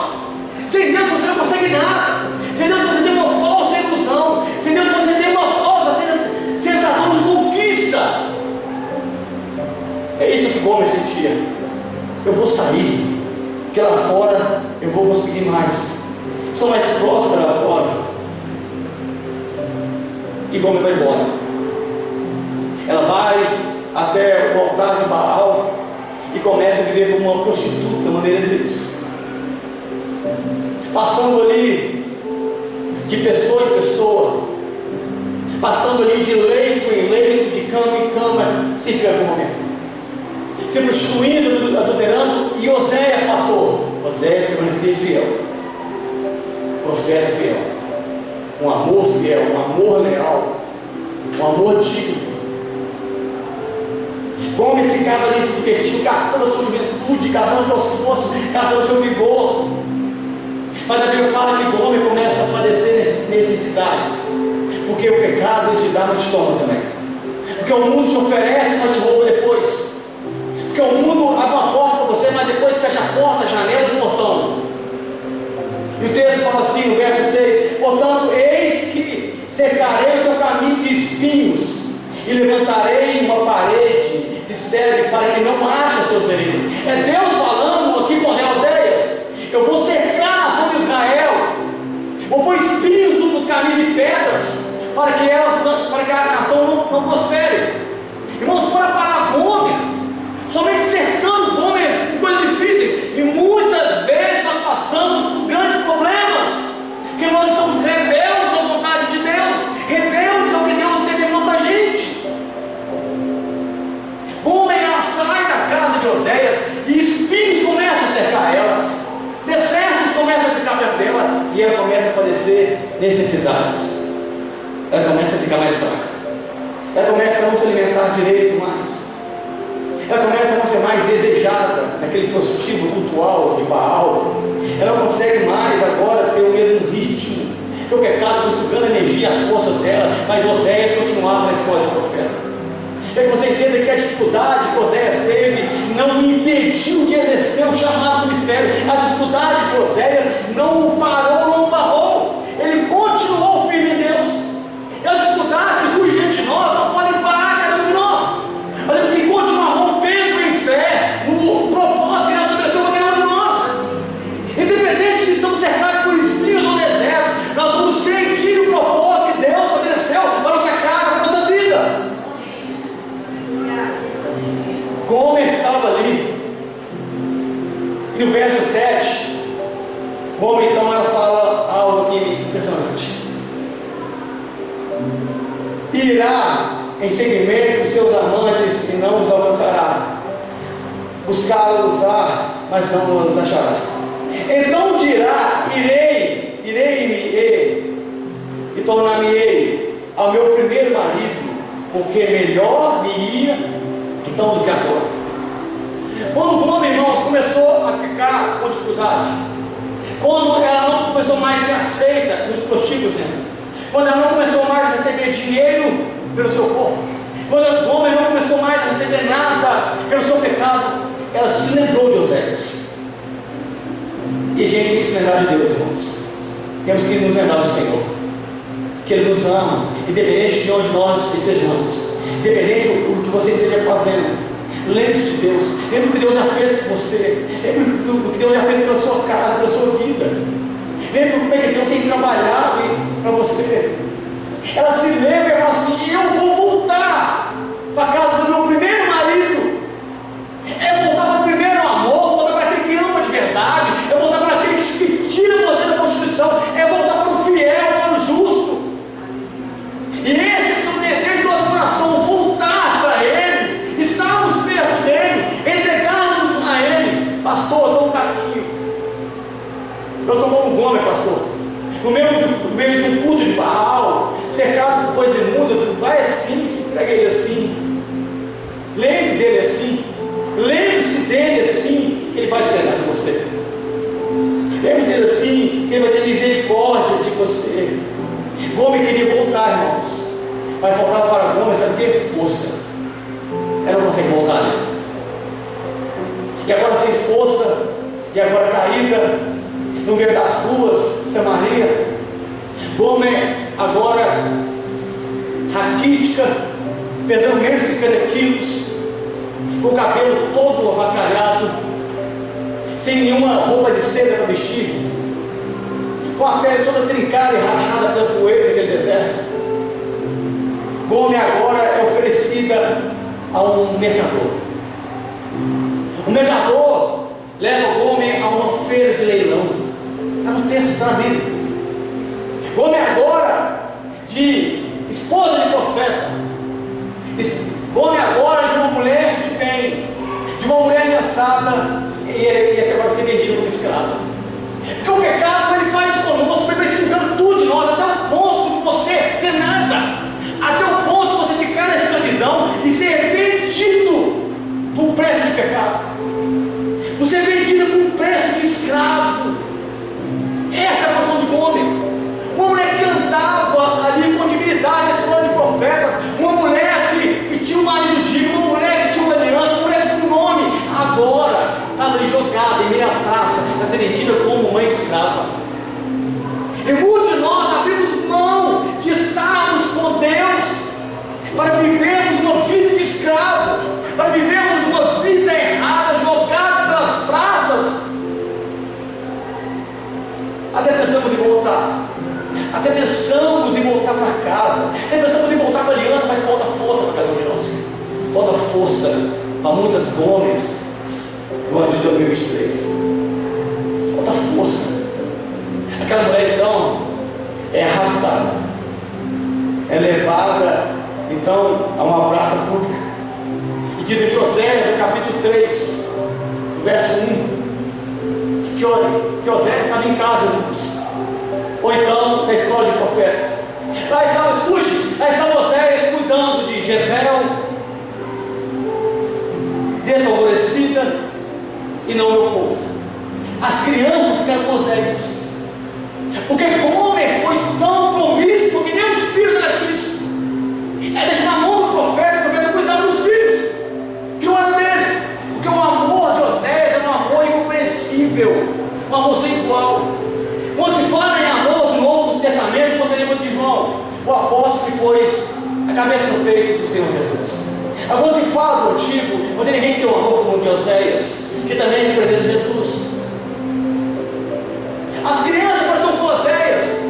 Sem Deus você não consegue nada. Sem Deus você tem uma falsa ilusão. Sem Deus você tem uma falsa sensação de conquista. É isso que Gomer sentia. Eu vou sair, porque lá fora eu vou conseguir mais. Sou mais próspera lá fora. E Gomer vai embora. Ela vai até o altar de Baal e começa a viver como uma prostituta, uma meretriz, passando ali de pessoa em pessoa, passando ali de leito em leito, de cama em cama, se Gomer, se prostituindo, adulterando. E Oséias, pastor, Oséias permanecia fiel, profeta fiel, um amor fiel, um amor leal, um amor digno. Gomer ficava ali se divertindo, gastando a sua juventude, gastando as suas forças, gastando o seu vigor. Mas a Bíblia fala que Gomer começa a padecer necessidades, porque o pecado ele te dá, não te toma também. Porque o mundo te oferece, mas te rouba depois. Porque o mundo abre uma porta para você, mas depois fecha a porta, a janela e o portão. E o texto fala assim no verso 6: portanto, eis que cercarei o teu caminho de espinhos e levantarei uma parede de cedro para que não haja seus veredas. É Deus falando aqui com Oséias: eu vou cercar a nação de Israel, vou pôr espinhos nos caminhos e pedras para que a nação não prospere. Irmãos, para parar Gomer, somente cercando Gomer com coisas difíceis. E muitas vezes nós passamos por grandes problemas, porque nós somos rebeldes à vontade de Deus, rebeldes ao que Deus determinou para a gente. Gomer, ela sai da casa de Oséias e espinhos começam a cercar ela, desertos começam a ficar perto dela e ela começa a padecer necessidades. ela começa a ficar mais fraca. Ela começa a não se alimentar direito mais. Ela começa a não ser mais desejada naquele prostíbulo cultual de Baal. Ela não consegue mais agora ter o mesmo ritmo, porque o pecado foi sugando a energia, as forças dela. Mas Oséias continuava na escola de profeta. Quer que você entenda que a dificuldade que Oséias teve não impediu de exercer o chamado do ministério. A dificuldade de Oséias não o parou, não o barrou. Ele continuou firme em Deus. E as dificuldades que surgem diante de nós não podem parar cada um de nós. Nós temos que continuar rompendo em fé no propósito que Deus estabeleceu para cada um de nós. Independente se estamos cercados por espinhos ou desertos, nós vamos seguir o propósito que Deus estabeleceu para a nossa casa, para a nossa vida. Gomer estava ali. E no verso 7, Gomer então ela fala algo aqui impressionante. Irá em seguimento dos seus amantes e não os alcançará. Buscá-los-á, mas não os achará. Então dirá: irei-me e tornar-me-ei ao meu primeiro marido, porque melhor me ia então do que agora. Quando o homem, irmãos, começou a ficar com dificuldade, quando ela não começou mais a ser aceita nos prostíbulos, quando ela não começou mais a receber dinheiro pelo seu corpo, quando o homem não começou mais a receber nada pelo seu pecado, ela se lembrou de Oséias. E a gente tem que se lembrar de Deus, irmãos. Temos que nos lembrar do Senhor, que Ele nos ama, independente de onde nós estejamos, independente do que você esteja fazendo. Lembre-se de Deus. Lembre do que Deus já fez por você. Lembre do que Deus já fez pela sua casa, pela sua vida. Lembre como é que Deus tem trabalhado para você. Ela se lembra e fala assim: eu vou voltar para a casa do meu primeiro marido. É voltar para o primeiro amor, voltar para aquele que ama de verdade, é voltar para aquele que tira você da Constituição, é voltar para o fiel, para o justo. E esse é o desejo do nosso coração, voltar para Ele, estarmos perto dEle, entregarmos a Ele. Pastor, dá um caminho. Eu estou como Gomer, pastor. No meio de um culto de Baal, cercado por coisas imundas, vai assim, se entrega a Ele assim. Lembre dEle assim. Lembre-se dEle assim, que Ele vai se lembrar de você. Lembre-se dEle assim, que Ele vai ter misericórdia de você. Gomer queria voltar, irmãos, mas voltar para Gomer, sabe o que? Força. Ela não consegue voltar, né? E agora sem força, e agora caída no meio das ruas, Samaria. Gomer agora raquítica, pesando menos de 50 quilos, com o cabelo todo avacalhado, sem nenhuma roupa de seda para vestir, com a pele toda trincada e rachada pela poeira daquele deserto. Gomer agora é oferecida a um mercador. O mercador leva Gomer a uma feira de leilão. Está no texto, está na Bíblia. Gomer agora de esposa de profeta, Gomer agora de uma mulher de bem, de uma mulher engraçada, e essa agora ser vendida como escrava. Porque o pecado ele faz conosco, ele vai sugando tudo de nós, até o ponto de você ser nada, até o ponto de você ficar na escravidão e ser vendido por um preço de pecado, você é vendido por um preço de escravo. Essa é a posição de Gomer. Uma mulher que andava ali com dignidade, a escola de profetas, uma mulher que tinha um marido digno, uma mulher que tinha uma aliança, uma mulher que tinha um nome, agora estava ali jogada em meia praça, para ser vendida como uma escrava. E muitos de nós abrimos mão de estarmos com Deus para vivermos uma vida de escravos, para vivermos uma vida errada, jogada pelas praças. Até pensamos em voltar, até pensamos em voltar para casa, até pensamos em voltar para a aliança, mas falta força para cada um de nós, falta força para muitas Gomes no ano de 2023, falta força. Aquela mulher então é arrastada, é levada então a uma praça pública, e diz aqui Oséias, no capítulo 3, verso 1, que Oséias estava em casa, irmãos, ou então na escola de profetas. Lá estava, escute e não o meu povo. As crianças ficaram com Oséias, porque Gomer foi tão promíscuo que nem os filhos ela quis. Ela deixou na mão do profeta, o profeta cuidava dos filhos, que não era dele, porque o amor de Oséias era um amor incompreensível, um amor sem igual. Quando se fala em amor do Novo Testamento, você lembra de João, o apóstolo que pôs a cabeça no peito do Senhor Jesus. Agora se fala do Antigo, não tem ninguém que tem um amor como o de Oséias, que também representa Jesus. As crianças estão com Oséias.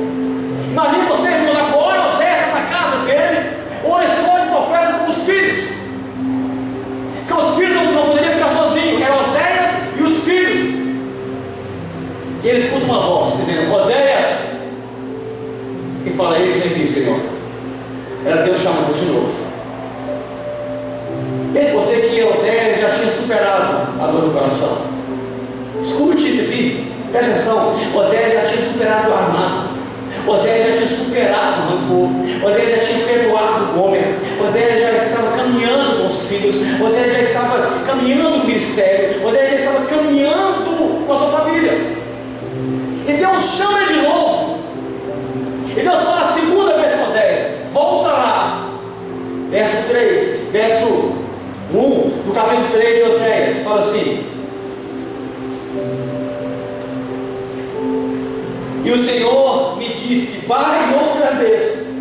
Imagine você, irmãos, agora Oséias está na casa dele, ou ele escolhe o profeta com os filhos, porque os filhos não poderiam ficar sozinhos, eram Oséias e os filhos. E ele escuta uma voz dizendo: Oséias. E fala: eis aqui, Senhor. Era Deus chamando de novo. Pense você que Oséias já tinha superado a dor do coração. Escute isso aqui, presta atenção. Oséias já tinha superado o armado, Oséias já tinha superado o rancor, Oséias já tinha perdoado o Gomer, Oséias já estava caminhando com os filhos, Oséias já estava caminhando no ministério, Oséias já estava caminhando com a sua família. E Deus chama ele de novo, e Deus fala a segunda vez com Oséias: volta lá. Verso 3, verso 1, no capítulo 3 de Oséias, fala assim: e o Senhor me disse: vai outra vez,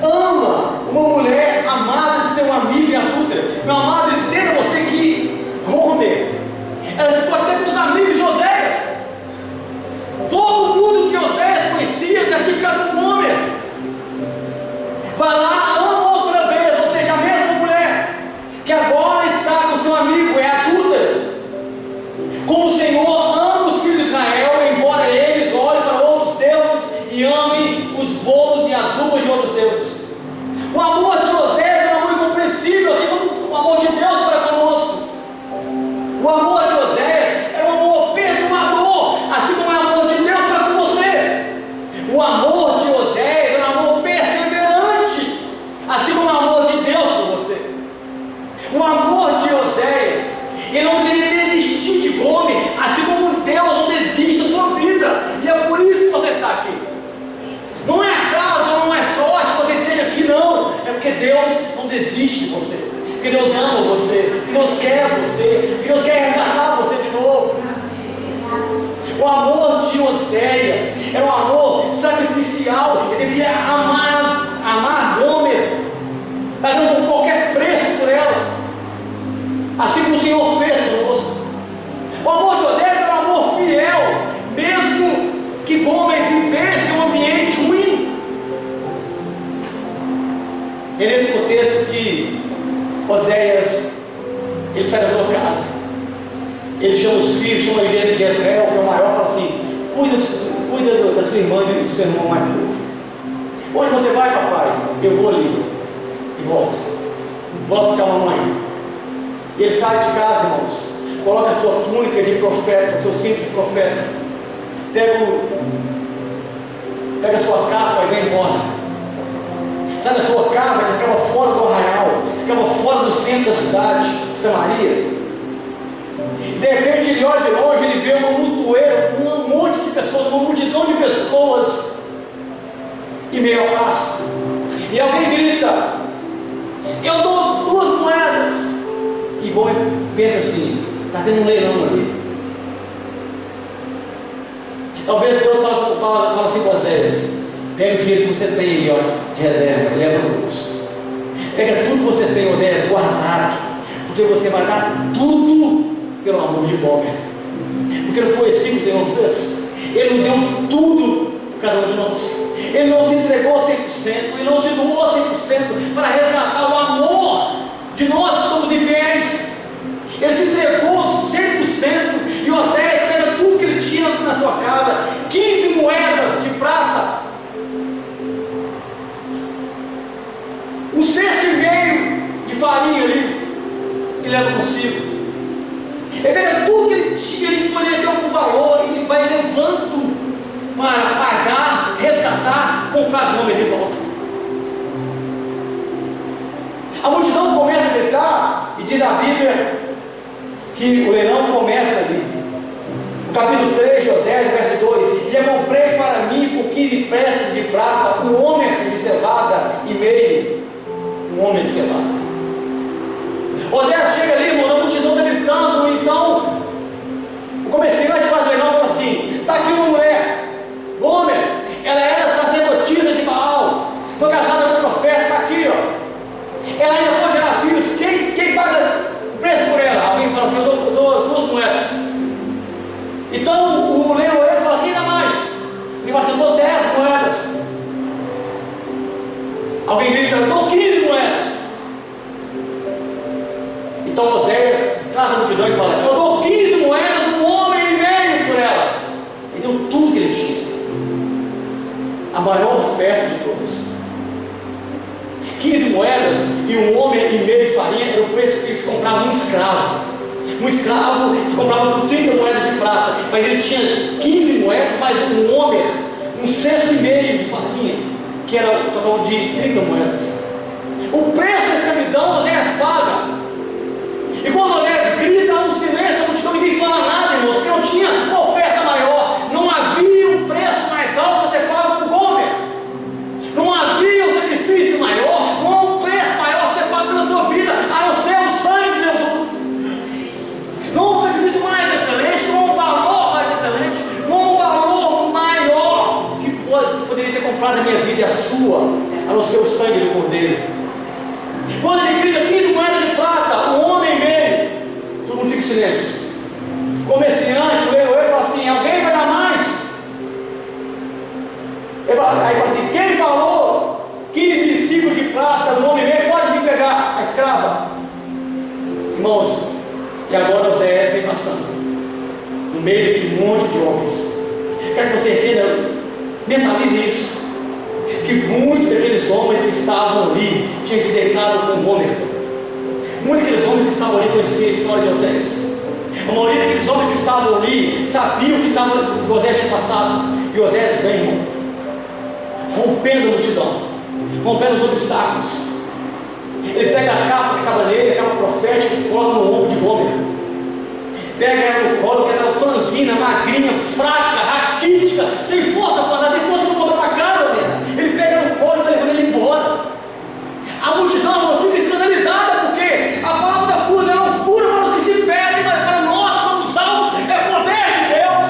ama uma mulher amada de seu amigo e adúltera. Meu amado, entenda você que Gomer, ela ficou até com os amigos de Oséias. Todo mundo que Oséias conhecia já tinha ficado com Gomer. Vai lá, ama outra vez, ou seja, a mesma mulher que agora está com seu amigo, é adúltera. Como o Senhor ama os filhos de Israel, embora eles olhem para outros deuses e amem os bolos e as uvas de outros deuses. O amor de Oséias é um amor incompreensível, assim como o amor de Deus para conosco. O amor de Oséias é um amor perdoador, assim como é o amor de Deus para com você. O amor de Oséias é um amor perseverante, assim como é o amor de Deus por você. O amor de Oséias, ele não deveria desistir de Gomer, assim como Deus não desiste da sua vida. E é por isso que você está aqui. Não é acaso, não é sorte que você esteja aqui, não. É porque Deus não desiste de você, porque Deus ama você, porque Deus quer você, porque Deus quer resgatar você de novo. O amor de Oséias é um amor sacrificial. Ele devia amar Gomer, pagando por qualquer preço por ela, assim como o Senhor fez conosco. O amor de Oséias era um amor fiel, mesmo que Gomer vivesse em um ambiente ruim. É nesse contexto que Oséias, ele sai da sua casa, ele chama os filhos, chama a igreja de Jezreel, que é o maior, fala assim: cuida da sua irmã e do seu irmão mais novo. Onde você vai, papai? Eu vou ali e volto buscar a mamãe. E ele sai de casa, irmãos, coloca a sua túnica de profeta, o seu cinto de profeta, pega a sua capa e vem embora. Sai da sua casa, que ficava fora do arraial, ficava fora do centro da cidade, Samaria. De repente ele olha de longe, ele vê uma montoeira, um monte de pessoas, uma multidão de pessoas em meio à praça. E alguém grita: eu dou 2 moedas. E Gomer pensa assim: está tendo um leilão ali. Talvez Deus fala assim com Oséias: pega o dinheiro que você tem aí, ó, de reserva, leva no bolso. Pega tudo que você tem, Oséias, guardado, porque você vai dar tudo pelo amor de Gomer. Porque não foi assim que o Senhor fez. Ele não deu tudo para cada um de nós. Ele não se entregou 100%, ele não se doou 100% para resgatar o amor de nós que somos infiéis. Ele se entregou 100%. E Oséias pega tudo que ele tinha na sua casa, 15 moedas de prata, 1,5 cesto de farinha ali, e leva consigo. Ele pega tudo que ele tinha, ele poderia ter algum valor, e vai levando para pagar, resgatar, comprar Gomer de volta. A multidão começa a gritar, e diz a Bíblia que o leilão começa ali. No capítulo 3 de Oséias, verso 2: já comprei para mim por 15 peças de prata um homem de cevada e meio. Um homem de cevada. Oséias chega ali, irmão, a multidão está gritando. Então o comerciante faz o leilão e fala assim: está aqui uma mulher, Gomer, ela era sacerdotisa de Baal, foi casada com o profeta, está aqui, ó. Ela ainda pode gerar filhos. Quem paga o preço por ela? Alguém fala assim: eu dou 2 moedas. Então o leiloeiro fala: quem dá mais? Ele fala assim: eu dou 10 moedas. Alguém grita: eu dou 15 moedas. Então Oséias traz a multidão e fala: eu dou 15 moedas, um homem e meio por ela. Ele deu tudo que ele tinha, a maior oferta de todas. 15 moedas e um homem e meio de farinha era o preço que eles compravam um escravo. Um escravo se comprava por 30 moedas de prata, mas ele tinha 15 moedas, mais um homem, um cesto e meio de farinha, que era o total de 30 moedas. O preço da escravidão Oséias paga. E quando Oséias grita, há um silêncio, a multidão, ninguém fala nada, irmão, porque não tinha uma oferta maior, não havia um preço mais alto a ser pago por Gomer, não havia um sacrifício maior, não há um preço maior a ser pago pela sua vida, a não ser o sangue de Jesus. Não há um sacrifício mais excelente, não há um valor mais excelente, não há um valor maior que poderia ter comprado a minha vida e a sua, a não ser o sangue do Cordeiro. Quando ele grita 15 moedas de prata, um homem e meio, todo mundo fica em silêncio. Comerciante, o leiloeiro fala assim: alguém vai dar mais? Aí fala assim: quem falou 15 ciclos de prata, um homem e meio, pode vir pegar a escrava. Irmãos, e agora Oséias vem passando no meio de um monte de homens. Quero que você entenda, mentalize isso, que muitos daqueles homens que estavam ali tinham se deitado com Gomer. Muitos daqueles homens que estavam ali conheciam a história de Oséias. A maioria daqueles homens que estavam ali sabiam que Oséias tinha passado. E Oséias vem, irmão, rompendo a multidão, rompendo os obstáculos. Ele pega a capa que estava nele, a capa profética, e coloca no ombro de Gomer. Pega ela no colo, que era franzina, magrinha, fraca, raquítica, sem força para andar, sem força para botar para cá, galera. Ele pega no colo e está levando ele embora. A multidão fica escandalizada, porque a palavra da cruz é loucura para os que se perdem, mas para nós que somos salvos é poder de Deus.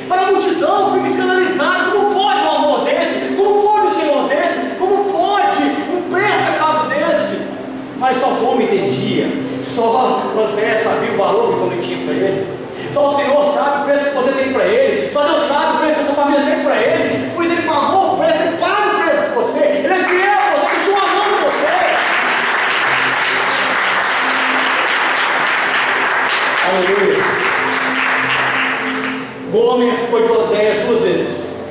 Para a multidão fica escandalizada: como pode um amor desse? Como pode um Senhor desse? Como pode um preço acabo desse? Mas só como entendia, só Oséias sabia o valor que Gomer tinha para ele. Só o Senhor sabe o preço que você tem para ele. Só Deus sabe o preço que a sua família tem para ele. Pois ele pagou o preço, ele paga o preço por você. Ele é fiel a você, ele continua amando você. Aleluia. Gomer foi para Oséias 2 vezes.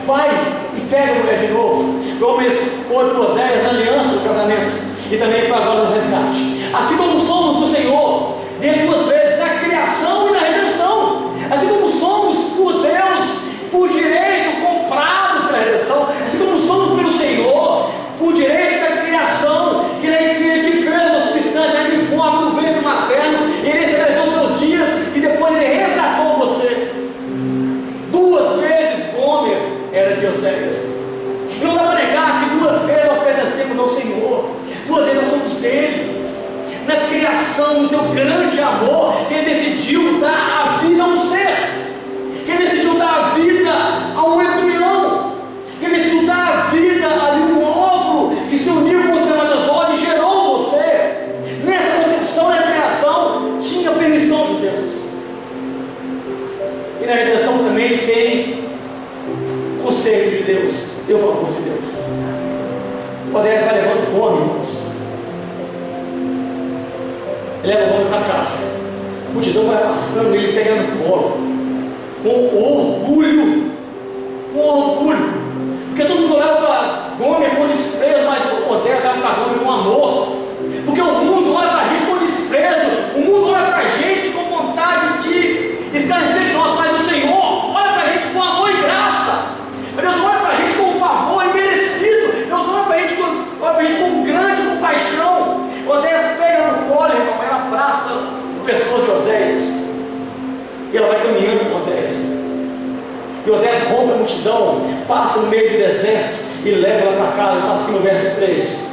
Vai e pega a mulher de novo. Gomer foi para Oséias na aliança do casamento. E também foi agora no resgate. Assim como somos do Senhor, dele 2 vezes, na criação e na redenção. Assim como somos por Deus, por direito, comprados pela redenção. Assim como somos pelo Senhor, por direito da criação, que Ele te fez uma substância ainda em forma do ventre materno. Ele estabeleceu os seus dias e depois Ele resgatou você. 2 vezes Gomer era de Oséias. E não dá para negar que 2 vezes nós pertencemos ao Senhor. 2 vezes nós somos dele. Na criação, no seu grande amor, que Ele decidiu dar a vida a um ser, que Ele decidiu dar a vida a um embrião, que Ele decidiu dar a vida a um óvulo que se uniu com o espermatozoide e gerou você. Nessa concepção, nessa criação, tinha permissão de Deus. E na redenção também tem conselho de Deus e o favor de Deus. Oséias vai levando o homem, irmãos. Ele leva o homem para casa. A multidão vai afastando ele, pega no colo, com orgulho. Porque todo mundo olhava para Gomer com desprezo, mas Oséias olhava para Gomer com amor. Porque o mundo olha para a gente com desprezo, o mundo olha para a gente com vontade de esclarecer de nós, mas o Senhor olha para a gente com amor e graça. Deus olha para a gente com favor imerecido. Deus olha para a gente com grande compaixão. Oséias pega no colo, irmão, ela abraça multidão passa no meio do deserto e leva ela para casa. Está assim no verso 3.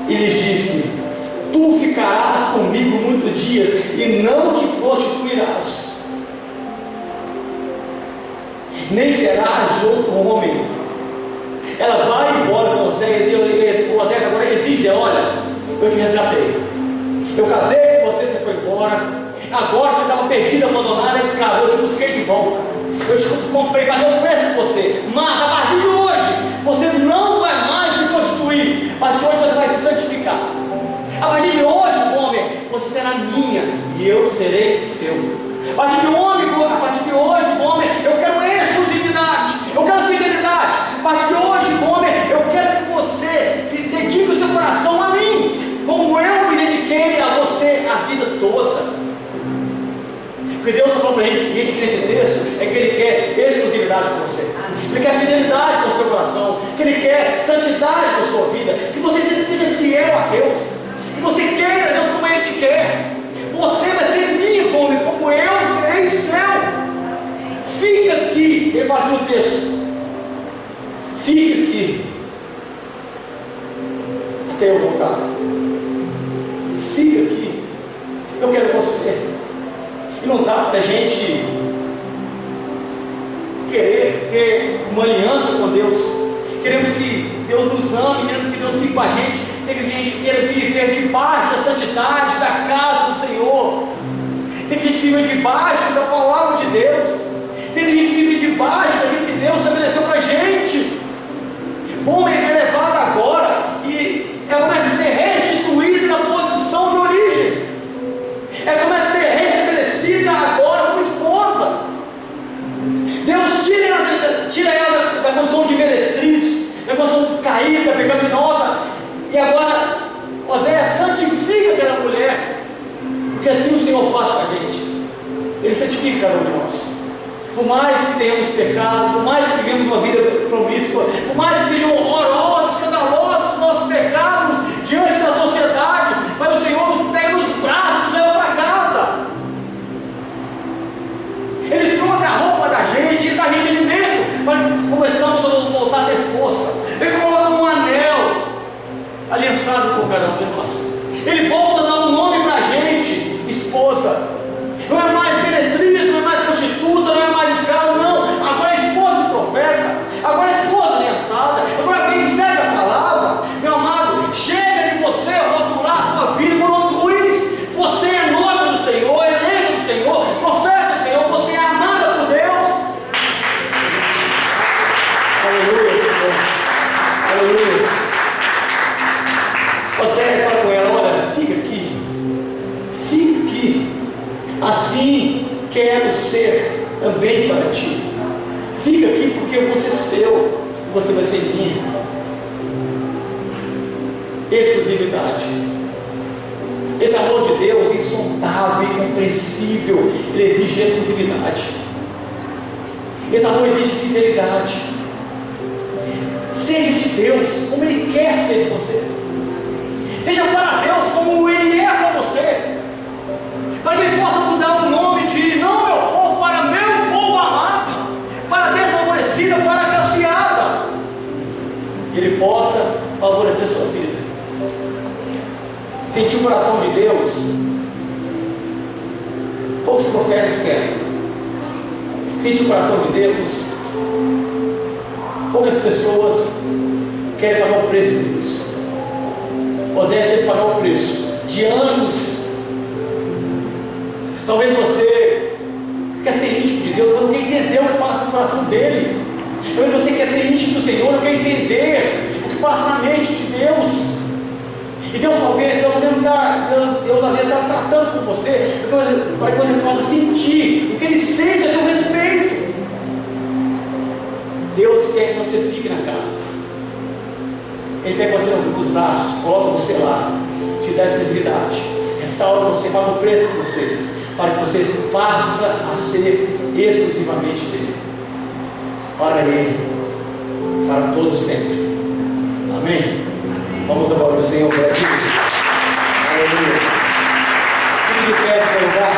E lhes disse: tu ficarás comigo muitos dias e não te prostituirás, nem serás de outro homem. Ela vai embora com Oséias, e o Oséias agora exige: olha, eu te resgatei, eu casei com você, você foi embora, agora você estava perdida, abandonada, escrava, eu te busquei de volta, eu te comprei, paguei um preço por você, mas a partir de hoje você não vai mais se prostituir, a partir de hoje você vai se santificar, a partir de hoje, homem, você será minha e eu serei seu. A partir de hoje, homem, eu quero exclusividade, eu quero fidelidade. A partir de hoje, homem, eu quero que você se dedique o seu coração a mim, como eu me dediquei a você a vida toda. O que Deus falou para a gente nesse texto é que Ele quer exclusividade com você, Ele quer fidelidade com o seu coração, que Ele quer santidade com a sua vida, que você seja fiel a Deus, que você queira Deus como Ele te quer. Você vai ser minha, homem, como eu serei seu. Fica aqui, ele faz no texto, fica aqui até eu voltar. Fica aqui, eu quero você. E não dá para a gente querer ter uma aliança com Deus. Queremos que Deus nos ame, queremos que Deus fique com a gente, sem que a gente queira viver debaixo da santidade da casa do Senhor, sem que a gente viva debaixo da palavra de Deus, sem que a gente viva debaixo daquilo que Deus estabeleceu para a gente. Bom, é levado agora e ela começa a ser restituída na posição de origem, ela começa a ser restabelecida agora como esposa. Deus tira ela da condição de meretriz, da condição caída, pecaminosa, e agora Oséias santifica aquela mulher, porque assim o Senhor faz com a gente. Ele santifica cada um de nós. Por mais que tenhamos pecado, por mais que vivemos uma vida promíscua, por mais que sejam horrorosos, escandalosos os nossos pecados diante da sociedade, mas o Senhor nos pega nos braços e nos leva para casa. Ele troca a roupa da gente, ele dá a gente alimento, mas começamos a voltar a ter força. Ele coloca um anel aliançado por cada um de nós. Ele volta a dar um nome para a gente, esposa. Não é mais meretriz, não é mais prostituta, não é mais escrava, não. Agora é esposa do profeta, agora é esposa aliançada, agora quem segue a palavra. Meu amado, chega de você rotular a sua vida por nomes ruins. Você é noiva do Senhor, é eleita do Senhor, profeta do Senhor, você é amada por Deus. Aleluia, Senhor. Aleluia. Você fala com ela: olha, fica aqui, assim quero ser também para ti. Fica aqui porque eu vou ser seu, você vai ser minha. Exclusividade. Esse amor de Deus insondável, incompreensível, ele exige exclusividade. Esse amor exige fidelidade. Seja de Deus como Ele quer ser de você. Seja para Deus como Ele é para você, para que Ele possa mudar o nome de não meu povo para meu povo amado, para desfavorecida, para agraciada. Ele possa favorecer sua vida. Sentir o coração de Deus, poucos profetas querem. Sentir o coração de Deus, poucas pessoas querem pagar o preço de Deus. Oséias teve que pagar o preço de anos. Talvez você quer ser íntimo de Deus, mas não quer entender o que passa no coração dele. Talvez você quer ser íntimo do Senhor, não quer entender o que passa na mente de Deus. E Deus às vezes está tratando com você para que você possa sentir o que Ele sente a seu respeito. Deus quer que você fique na casa. Ele pega você nos braços, coloca você lá, te dá exclusividade, restaura você, paga o preço de você, para que você passe a ser exclusivamente dele, para Ele, para todos sempre. Amém? Vamos agora ao Senhor para ti. Aleluia. Fique de pé no seu lugar.